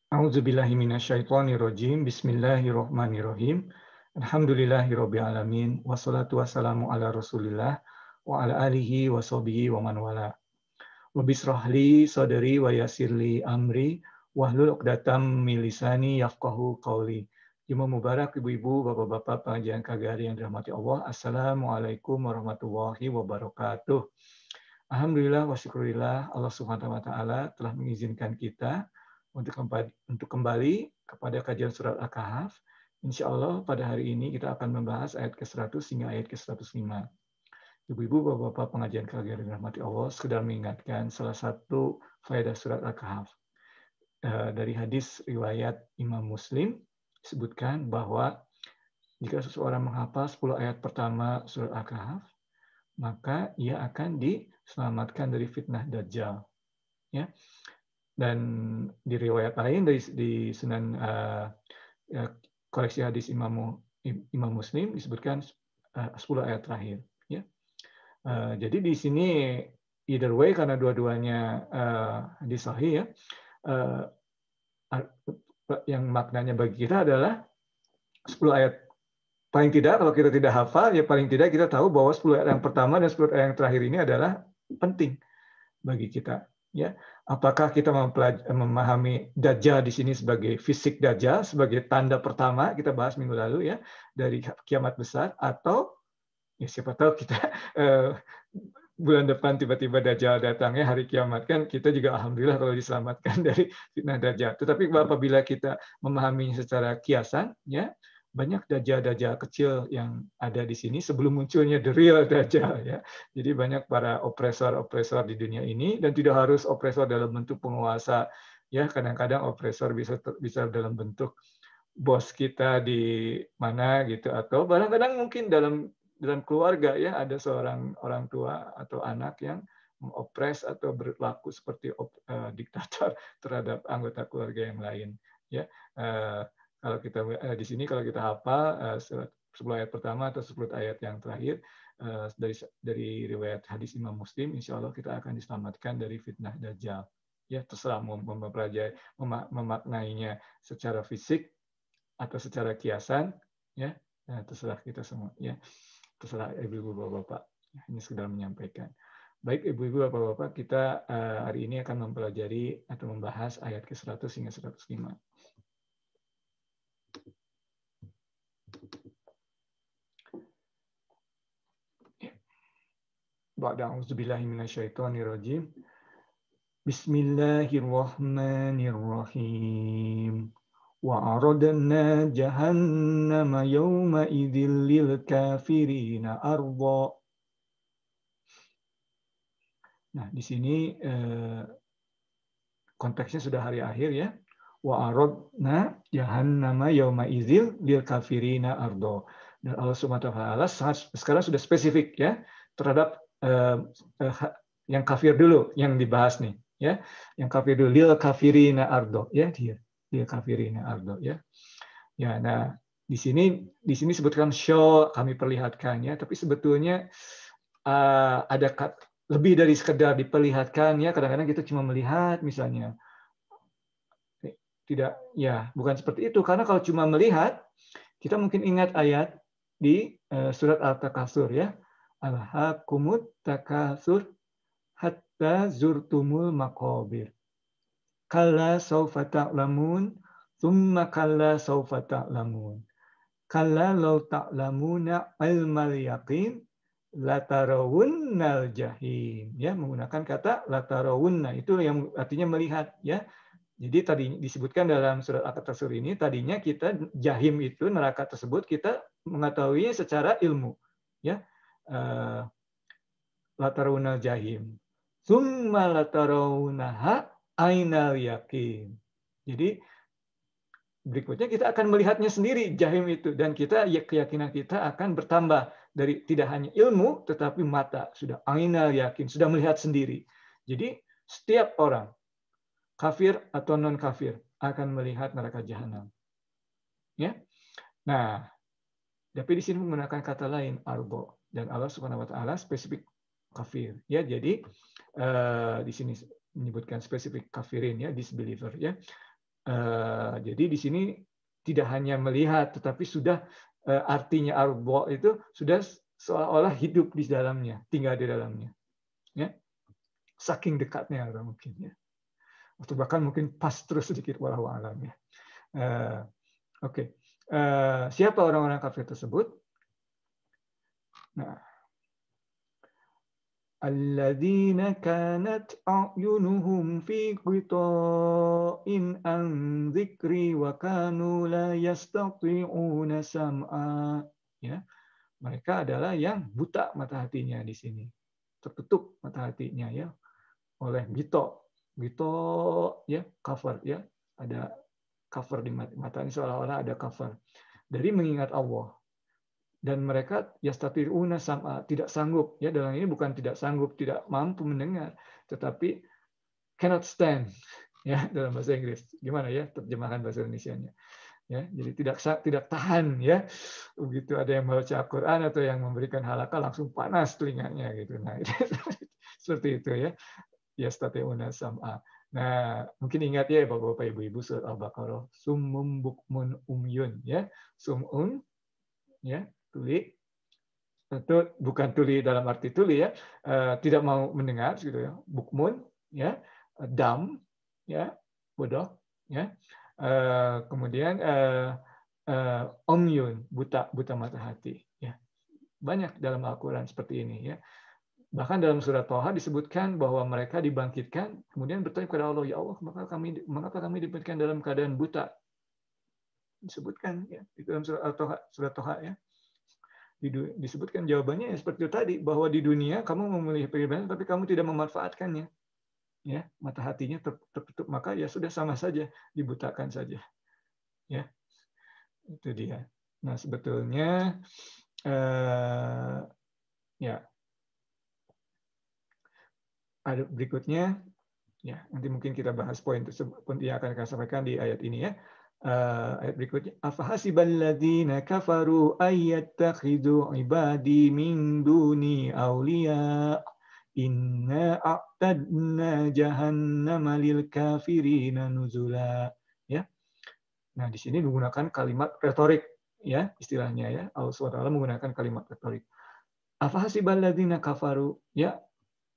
A'udzubillahi minasyaitonirrajim. Bismillahirrahmanirrahim. Alhamdulillahirabbil alamin wassalatu wassalamu ala Rasulillah wa ala alihi wa sahbihi wa man wala. Rabbi shrahli sadri wa yassirli amri wahlul 'uqdatam min lisani yafqahu qawli. Jumat mubarak ibu-ibu, bapak-bapak pengajian KGRI yang dirahmati Allah. Assalamualaikum warahmatullahi wabarakatuh. Alhamdulillah wa syukurillah Allah Subhanahu wa taala telah mengizinkan kita untuk kembali kepada kajian surat Al-Kahf. Insya Allah pada hari ini kita akan membahas ayat ke-100 hingga ayat ke-105. Ibu-ibu, bapak-bapak pengajian KGRI yang dirahmati Allah, sekedar mengingatkan salah satu faedah surat Al-Kahf. Dari hadis riwayat Imam Muslim disebutkan bahwa jika seseorang menghafal 10 ayat pertama surat Al-Kahf, maka ia akan diselamatkan dari fitnah Dajjal. Ya. Dan di riwayat lain di Sunan koleksi hadis Imam Muslim disebutkan 10 ayat terakhir. Ya. Jadi di sini either way karena dua-duanya hadis sahih ya. Yang maknanya bagi kita adalah 10 ayat. Paling tidak kalau kita tidak hafal, ya paling tidak kita tahu bahwa 10 ayat yang pertama dan 10 ayat yang terakhir ini adalah penting bagi kita. Ya, apakah kita memahami Dajjal di sini sebagai fisik Dajjal, sebagai tanda pertama kita bahas minggu lalu ya dari kiamat besar, atau ya siapa tahu kita bulan depan tiba-tiba Dajjal datangnya hari kiamat, kan kita juga alhamdulillah kalau diselamatkan dari fitnah Dajjal. Tetapi apabila kita memahaminya secara kiasan, ya banyak Dajjal-Dajjal kecil yang ada di sini sebelum munculnya the real Dajjal ya. Jadi banyak para opresor di dunia ini, dan tidak harus opresor dalam bentuk penguasa ya. Kadang-kadang opresor bisa dalam bentuk bos kita di mana gitu, atau kadang-kadang mungkin dalam keluarga ya, ada seorang orang tua atau anak yang mengopres atau berlaku seperti diktator terhadap anggota keluarga yang lain ya. Kalau kita di sini kalau kita hafal 10 ayat pertama atau 10 ayat yang terakhir dari riwayat hadis Imam Muslim, insya Allah kita akan diselamatkan dari fitnah Dajjal. Ya, terserah mau mempelajari memaknainya secara fisik atau secara kiasan, ya, terserah kita semua. Ya, terserah ibu-ibu bapak-bapak. Ini sekedar menyampaikan. Baik ibu-ibu bapak-bapak, kita hari ini akan mempelajari atau membahas ayat ke-100 hingga 105. A'udzubillahi minasyaitonirrajim. Bismillahirrahmanirrahim. Wa aradna jahannama yawma idzil lil kafirina arda. Nah, di sini konteksnya sudah hari akhir ya. Wa aradna jahannama yawma idzil lil kafirina arda. Dan Allah Subhanahu wa taala sekarang sudah spesifik ya terhadap yang kafir dulu yang dibahas nih ya. Yang kafir dulu, lil kafirina ardo ya, dia lil kafirina ardo ya. Ya, nah di sini sebutkan show, kami perlihatkan ya, tapi sebetulnya ada lebih dari sekedar diperlihatkan ya. Kadang-kadang kita cuma melihat misalnya. Tidak, ya, bukan seperti itu, karena kalau cuma melihat kita mungkin ingat ayat di surat Al-Takasur ya. Alhaakumut takasur hatta zurtumul maqabir. Kalla saufa ta'lamun, thumma kalla saufa ta'lamun. Kalla law ta'lamuna ilmal yaqin, latarawunnal jahim. Ya, menggunakan kata latarawunna, itu yang artinya melihat ya. Jadi tadi disebutkan dalam surat Al-Takasur ini, tadinya kita jahim itu neraka tersebut kita mengetahui secara ilmu ya. Latarawunal jahim. Tsumma latarawunaha ainal yakin. Jadi berikutnya kita akan melihatnya sendiri jahim itu, dan keyakinan kita akan bertambah dari tidak hanya ilmu tetapi mata, sudah ainal yakin, sudah melihat sendiri. Jadi setiap orang kafir atau non kafir akan melihat neraka jahanam. Ya. Nah, tapi di sini menggunakan kata lain arbo, dan Allah Subhanahu wa taala spesifik kafir ya. Jadi di sini menyebutkan spesifik kafirin ya, disbeliever ya. Jadi di sini tidak hanya melihat, tetapi sudah artinya arba itu sudah seolah-olah hidup di dalamnya, tinggal di dalamnya. Ya, saking dekatnya mungkin ya. Atau bahkan mungkin pas terus sedikit wallahu alam ya. Oke. Siapa orang-orang kafir tersebut? Nah, alladzina kanat a'yunuhum fi qita'in an dzikri wa kanu la yastati'una sam'a. Ya, mereka adalah yang buta mata hatinya di sini. Tertutup mata hatinya ya oleh gito. Gito ya, cover ya. Ada cover di matanya, seolah-olah ada cover. Dari mengingat Allah. Dan mereka yastati'una sam'a, tidak sanggup ya, dalam ini bukan tidak sanggup, tidak mampu mendengar, tetapi cannot stand ya dalam bahasa Inggris. Gimana ya terjemahan bahasa Indonesianya? Ya, jadi tidak tahan ya. Begitu ada yang membaca Al-Qur'an atau yang memberikan halaqah langsung panas telinganya gitu. Nah, seperti itu ya. Yastati'una sam'a. Nah, mungkin ingat ya Bapak-bapak Ibu-ibu surat Al-Baqarah, summum bukmun umyun ya. Sum'un ya, tuli. Tentu bukan tuli dalam arti tuli ya, tidak mau mendengar gitu ya. Bukmun ya, dam ya, bodoh ya. Kemudian omyun, buta mata hati ya. Banyak dalam Al-Qur'an seperti ini ya. Bahkan dalam surat Thaha disebutkan bahwa mereka dibangkitkan kemudian bertanya kepada Allah, ya Allah, mengapa kami dibangkitkan dalam keadaan buta? Disebutkan ya di dalam surat Thaha ya. Disebutkan jawabannya ya seperti itu tadi, bahwa di dunia kamu memilih pribadi tapi kamu tidak memanfaatkannya. Ya, mata hatinya tertutup, maka ya sudah sama saja, dibutakan saja. Ya. Itu dia. Nah, sebetulnya ya ada berikutnya ya, nanti mungkin kita bahas poin tersebut yang akan saya sampaikan di ayat ini ya. Ayat berikutnya, afahasiballadzina kafaru ayyattakhidhu ibadi min duni awliya inna a'tadna jahannama lil kafirina nuzula. Ya. Nah, di sini menggunakan kalimat retorik ya, istilahnya ya. Allah SWT menggunakan kalimat retorik. Afahasiballadzina kafaru, ya,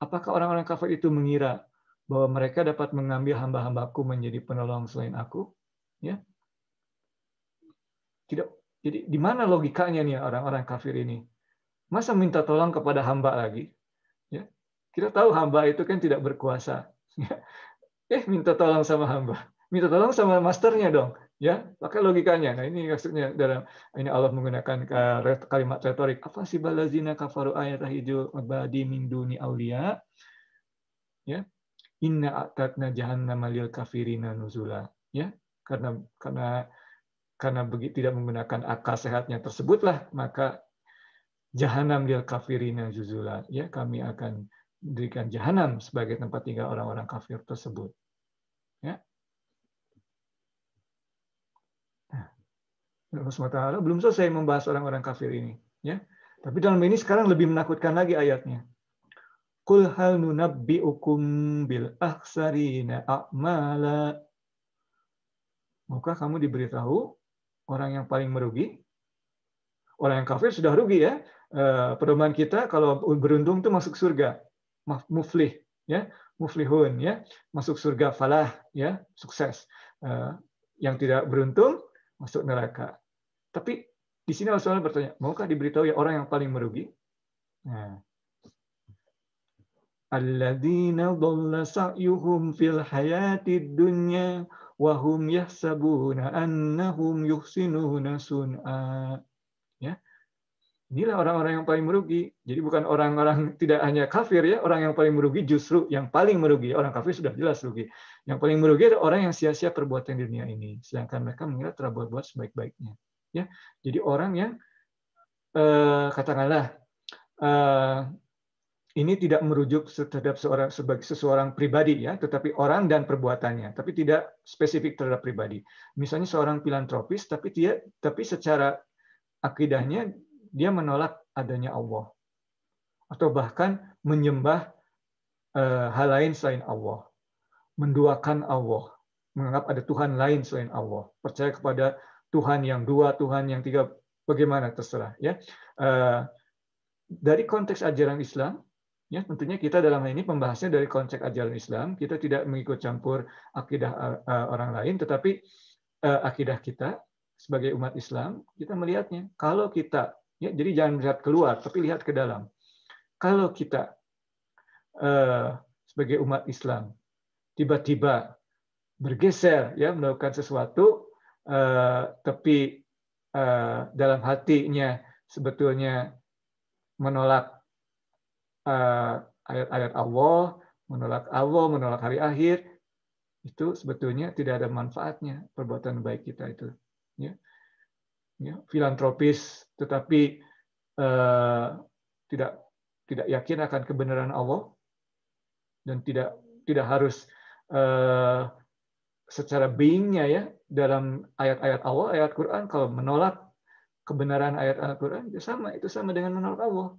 apakah orang-orang kafir itu mengira bahwa mereka dapat mengambil hamba-hambaku menjadi penolong selain aku? Ya. Tidak. Jadi di mana logikanya nih orang-orang kafir ini? Masa minta tolong kepada hamba lagi? Ya. Kita tahu hamba itu kan tidak berkuasa. Minta tolong sama hamba. Minta tolong sama masternya dong. Ya, pakai logikanya. Nah, ini maksudnya dalam ini Allah menggunakan kalimat retorik. Apa sih balazina kafaru ayatahidu abadi min duni auliya? Ya. Inna a'tadna jahannama lil kafirina nuzula. Ya, karena begitu tidak menggunakan akal sehatnya tersebutlah, maka jahanam lil kafirina nuzula. Ya, kami akan berikan jahanam sebagai tempat tinggal orang-orang kafir tersebut. Ya. Allah SWT belum selesai membahas orang-orang kafir ini. Ya. Tapi dalam ini sekarang lebih menakutkan lagi ayatnya. Qul hal nunabbi'ukum bil akhsarina a'mala. Maukah kamu diberitahu orang yang paling merugi? Orang yang kafir sudah rugi ya. Pedoman kita kalau beruntung itu masuk surga. Muflih ya, muflihun ya, masuk surga, falah ya, sukses. Yang tidak beruntung masuk neraka. Tapi di sini Rasulullah bertanya, maukah diberitahu ya orang yang paling merugi? Nah, alladzina dhalla sa'yuhum fil hayatid dunya wa hum yahsabuna annahum yuhsinuna sun'a. Ya. Inilah orang-orang yang paling merugi. Jadi bukan orang-orang tidak hanya kafir ya, orang yang paling merugi justru yang paling merugi. Orang kafir sudah jelas rugi. Yang paling merugi adalah orang yang sia-sia perbuatan di dunia ini, sedangkan mereka mengira telah berbuat sebaik-baiknya. Ya. Jadi orang yang katakanlah ini tidak merujuk terhadap seseorang pribadi ya, tetapi orang dan perbuatannya, tapi tidak spesifik terhadap pribadi. Misalnya seorang filantropis, tapi secara akidahnya dia menolak adanya Allah, atau bahkan menyembah hal lain selain Allah, menduakan Allah. menganggap ada Tuhan lain selain Allah, percaya kepada Tuhan yang dua, Tuhan yang tiga, bagaimana terserah ya. Dari konteks ajaran Islam, ya tentunya kita dalam hal ini pembahasnya dari konteks ajaran Islam, kita tidak mengikut campur akidah orang lain, tetapi akidah kita sebagai umat Islam, kita melihatnya. Kalau kita, ya, jadi jangan melihat keluar, tapi lihat ke dalam. Kalau kita sebagai umat Islam tiba-tiba bergeser, ya, melakukan sesuatu, tapi dalam hatinya sebetulnya menolak ayat-ayat Allah, menolak hari akhir, itu sebetulnya tidak ada manfaatnya perbuatan baik kita itu. Ya. Ya, filantropis, tetapi tidak yakin akan kebenaran Allah dan tidak harus secara beingnya ya dalam ayat-ayat Allah, ayat Quran. Kalau menolak kebenaran ayat Quran itu sama dengan menolak Allah.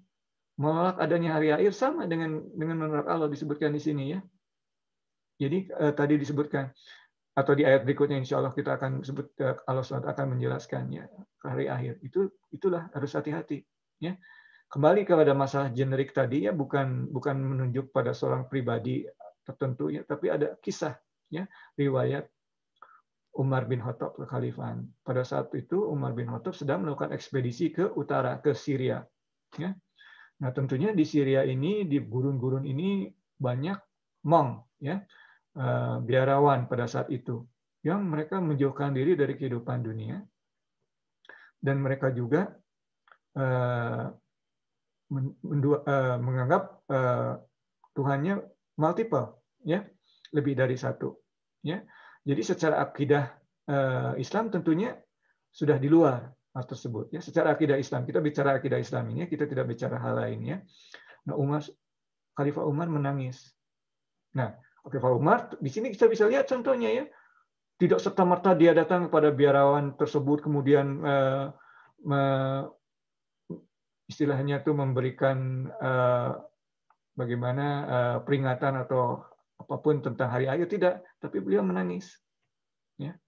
Menolak adanya hari akhir sama dengan menolak Allah, disebutkan di sini ya. Jadi tadi disebutkan atau di ayat berikutnya insya Allah kita akan sebut, Allah SWT akan menjelaskannya hari akhir. Itulah harus hati-hati ya. Kembali kepada masalah generik tadi ya, bukan menunjuk pada seorang pribadi tertentu ya, tapi ada kisah ya, riwayat Umar bin Khattab kekhalifahan. Pada saat itu Umar bin Khattab sedang melakukan ekspedisi ke utara, ke Syria ya. Nah, tentunya di Syria ini, di gurun-gurun ini banyak monk ya, biarawan pada saat itu yang mereka menjauhkan diri dari kehidupan dunia, dan mereka juga menganggap Tuhannya multiple ya, lebih dari satu ya. Jadi secara akidah Islam tentunya sudah di luar hal tersebut ya. Secara akidah Islam, kita bicara akidah Islam ini, kita tidak bicara hal lain ya. Nah, Khalifah Umar menangis. Nah, Khalifah Umar di sini kita bisa lihat contohnya ya. Tidak serta-merta dia datang kepada biarawan tersebut kemudian istilahnya itu memberikan bagaimana peringatan atau apapun tentang hari akhir, tidak, tapi beliau menangis. Ya.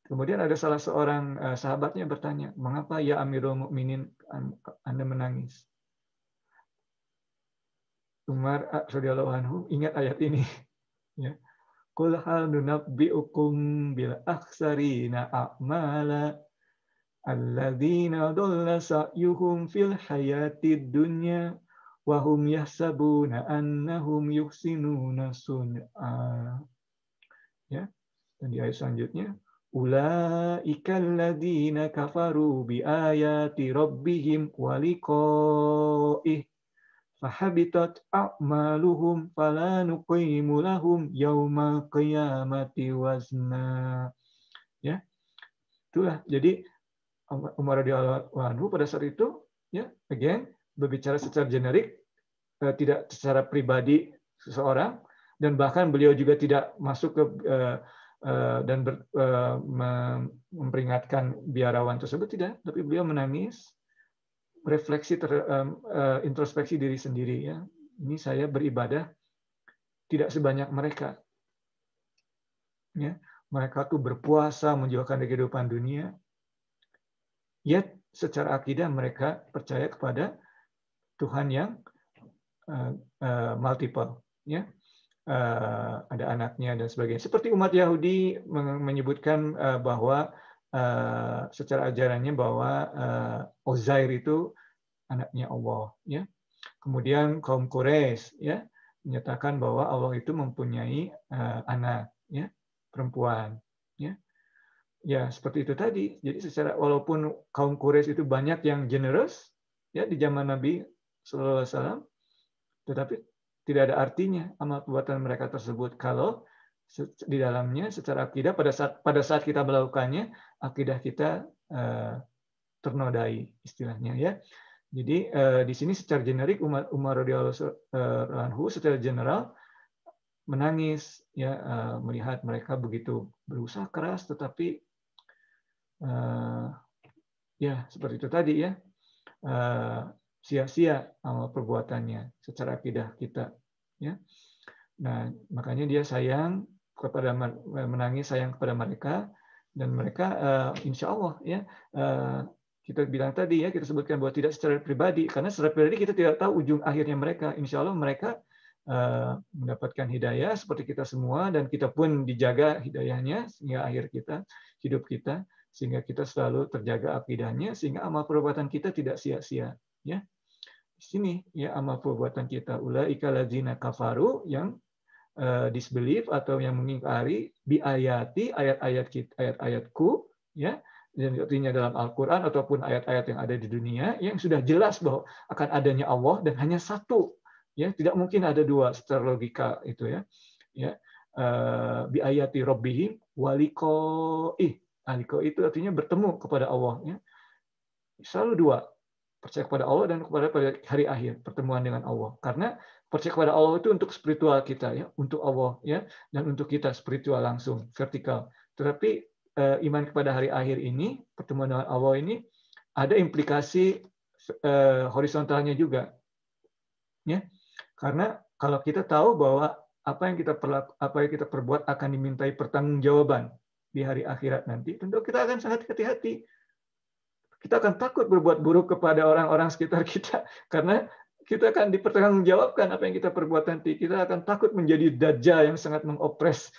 Kemudian ada salah seorang sahabatnya bertanya, mengapa ya Amirul Mukminin Anda menangis? Umar radhiyallahu anhu ingat ayat ini. Ya. Qul hal nunabbi'ukum bil akhsarina a'mala alladzina dhalla sa'yuhum fil hayatid dunya wa hum yahsabuna annahum yuhsinuna sun'a. Ya. Dan di ayat selanjutnya, ulaika alladzina kafaru bi ayati rabbihim wa liqa'ih fahabitat a'maluhum fala nuqimu lahum yaumal qiyamati wazna. Ya. Itulah. Jadi Umar radhiyallahu anhu pada saat itu ya, again berbicara secara generik, tidak secara pribadi seseorang, dan bahkan beliau juga tidak masuk ke dan memperingatkan biarawan tersebut, tidak, tapi beliau menangis, refleksi introspeksi diri sendiri ya. Ini saya beribadah tidak sebanyak mereka. Ya, mereka tuh berpuasa menjauhkan dari kehidupan dunia. Yet secara akidah mereka percaya kepada Tuhan yang multiple ya. Ada anaknya dan sebagainya. Seperti umat Yahudi menyebutkan bahwa secara ajarannya bahwa Uzair itu anaknya Allah ya. Kemudian kaum Quraisy ya menyatakan bahwa Allah itu mempunyai anak ya, perempuan ya. Ya, seperti itu tadi. Jadi secara walaupun kaum Quraisy itu banyak yang generous ya di zaman Nabi sallallahu alaihi wasallam, tetapi tidak ada artinya amal perbuatan mereka tersebut kalau di dalamnya secara akidah pada saat kita melakukannya akidah kita ternodai istilahnya ya. Jadi di sini secara generik Umar radhiyallahu anhu secara general menangis ya melihat mereka begitu berusaha keras tetapi ya seperti itu tadi ya, sia-sia amal perbuatannya secara akidah kita ya. Nah, makanya dia sayang menangis sayang kepada mereka, dan mereka insya Allah ya, kita bilang tadi ya, kita sebutkan bahwa tidak secara pribadi, karena secara pribadi kita tidak tahu ujung akhirnya mereka. Insya Allah mereka mendapatkan hidayah seperti kita semua, dan kita pun dijaga hidayahnya sehingga akhir kita, hidup kita, sehingga kita selalu terjaga akidahnya, sehingga amal perbuatan kita tidak sia-sia. Ya, di sini ya amal perbuatan kita, ulaika ladzina kafaru, yang disbelief atau yang mengingkari biayati, ayat-ayat kita, ayat-ayatku, ya, dan artinya dalam Al-Quran ataupun ayat-ayat yang ada di dunia yang sudah jelas bahwa akan adanya Allah dan hanya satu, ya, tidak mungkin ada dua secara logika itu ya, ya, biayati rabbihim waliqoi, liqoi itu artinya bertemu kepada Allah, ya, selalu dua, percaya kepada Allah dan pada hari akhir, pertemuan dengan Allah. Karena percaya kepada Allah itu untuk spiritual kita ya, untuk Allah ya, dan untuk kita spiritual langsung, vertikal. Tetapi iman kepada hari akhir ini, pertemuan dengan Allah ini ada implikasi horizontalnya juga. Ya. Karena kalau kita tahu bahwa apa yang kita perbuat akan dimintai pertanggungjawaban di hari akhirat nanti, tentu kita akan sangat hati-hati. Kita akan takut berbuat buruk kepada orang-orang sekitar kita, karena kita akan dipertanggungjawabkan apa yang kita perbuat nanti. Kita akan takut menjadi dajjal yang sangat mengopres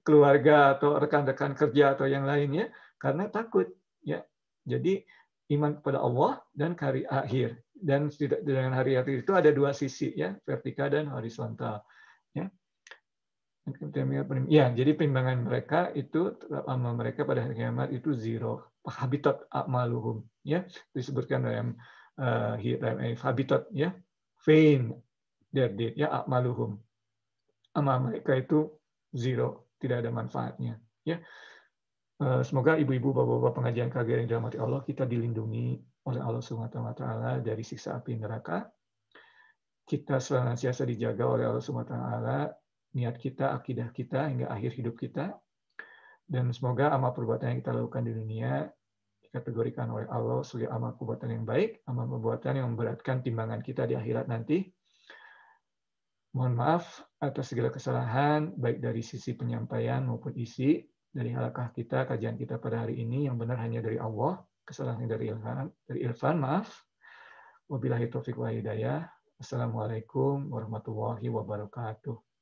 keluarga atau rekan-rekan kerja atau yang lainnya, karena takut. Ya, jadi iman kepada Allah dan hari akhir. Dan dengan hari akhir itu ada dua sisi ya, vertikal dan horizontal. Ya. Ya, jadi timbangan mereka itu, amal mereka pada hari kiamat itu zero. Habitat a'maluhum, ya, disebutkan dalam habitat ya, vain their deed, ya, a'maluhum, amal mereka itu zero, tidak ada manfaatnya, ya. Semoga ibu-ibu, bapak-bapak pengajian KGR yang dirahmati Allah, kita dilindungi oleh Allah Subhanahu wa taala dari siksa api neraka. Kita senantiasa dijaga oleh Allah Subhanahu wa taala, niat kita, akidah kita hingga akhir hidup kita. Dan semoga amal perbuatan yang kita lakukan di dunia dikategorikan oleh Allah sebagai amal perbuatan yang baik, amal perbuatan yang memberatkan timbangan kita di akhirat nanti. Mohon maaf atas segala kesalahan, baik dari sisi penyampaian maupun isi dari halakah kita, kajian kita pada hari ini, yang benar hanya dari Allah, kesalahan dari Irfan, maaf. Wabillahi taufiq wa hidayah. Assalamualaikum warahmatullahi wabarakatuh.